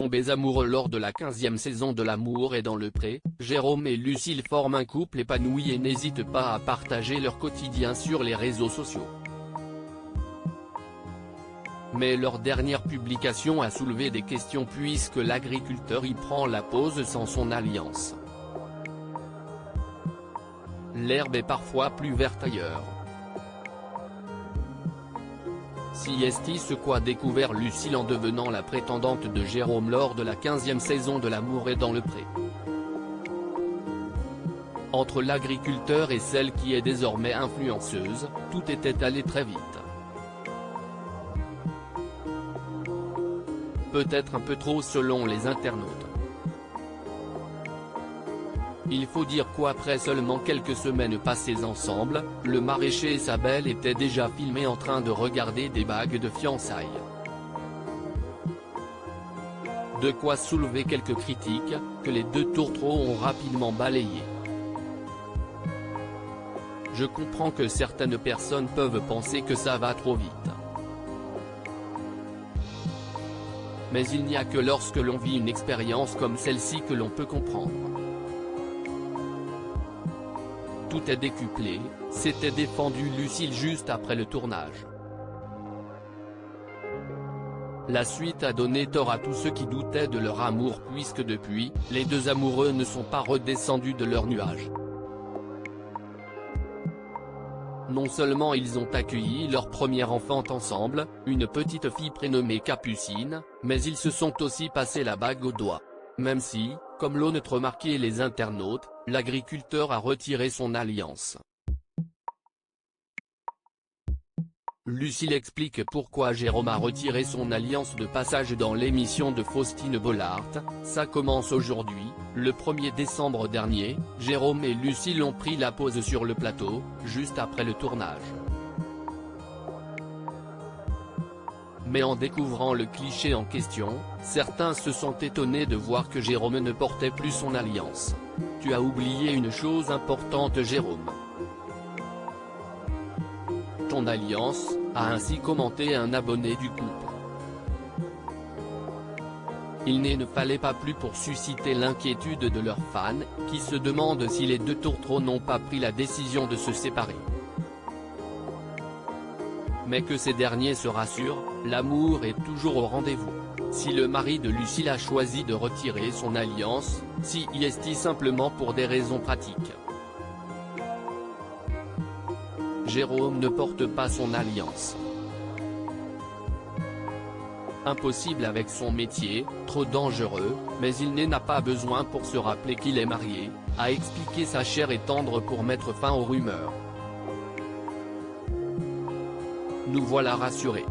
tombés amoureux lors de la 15e saison de L'amour est dans le pré. Jérôme et Lucille forment un couple épanoui et n'hésitent pas à partager leur quotidien sur les réseaux sociaux. Mais leur dernière publication a soulevé des questions puisque l'agriculteur y prend la pause sans son alliance. L'herbe est parfois plus verte ailleurs. Si est-il ce qu'a découvert Lucille en devenant la prétendante de Jérôme lors de la 15e saison de L'amour est dans le pré. Entre l'agriculteur et celle qui est désormais influenceuse, tout était allé très vite. Peut-être un peu trop selon les internautes. Il faut dire qu'après seulement quelques semaines passées ensemble, le maraîcher et sa belle étaient déjà filmés en train de regarder des bagues de fiançailles. De quoi soulever quelques critiques, que les deux tourtereaux ont rapidement balayées. Je comprends que certaines personnes peuvent penser que ça va trop vite. Mais il n'y a que lorsque l'on vit une expérience comme celle-ci que l'on peut comprendre. Tout est décuplé, s'était défendu Lucille juste après le tournage. La suite a donné tort à tous ceux qui doutaient de leur amour puisque depuis, les deux amoureux ne sont pas redescendus de leur nuage. Non seulement ils ont accueilli leur premier enfant ensemble, une petite fille prénommée Capucine, mais ils se sont aussi passé la bague au doigt. Même si, comme l'ont remarqué les internautes, l'agriculteur a retiré son alliance. Lucille explique pourquoi Jérôme a retiré son alliance de passage dans l'émission de Faustine Bollaert. Ça commence aujourd'hui, le 1er décembre dernier, Jérôme et Lucille ont pris la pause sur le plateau, juste après le tournage. Mais en découvrant le cliché en question, certains se sont étonnés de voir que Jérôme ne portait plus son alliance. Tu as oublié une chose importante Jérôme. Ton alliance, a ainsi commenté un abonné du couple. Il ne fallait pas plus pour susciter l'inquiétude de leurs fans, qui se demandent si les deux tourtereaux n'ont pas pris la décision de se séparer. Mais que ces derniers se rassurent, l'amour est toujours au rendez-vous. Si le mari de Lucille a choisi de retirer son alliance, si est-il simplement pour des raisons pratiques. Jérôme ne porte pas son alliance. Impossible avec son métier, trop dangereux, mais il n'en a pas besoin pour se rappeler qu'il est marié, a expliqué sa chère et tendre pour mettre fin aux rumeurs. Nous voilà rassurés.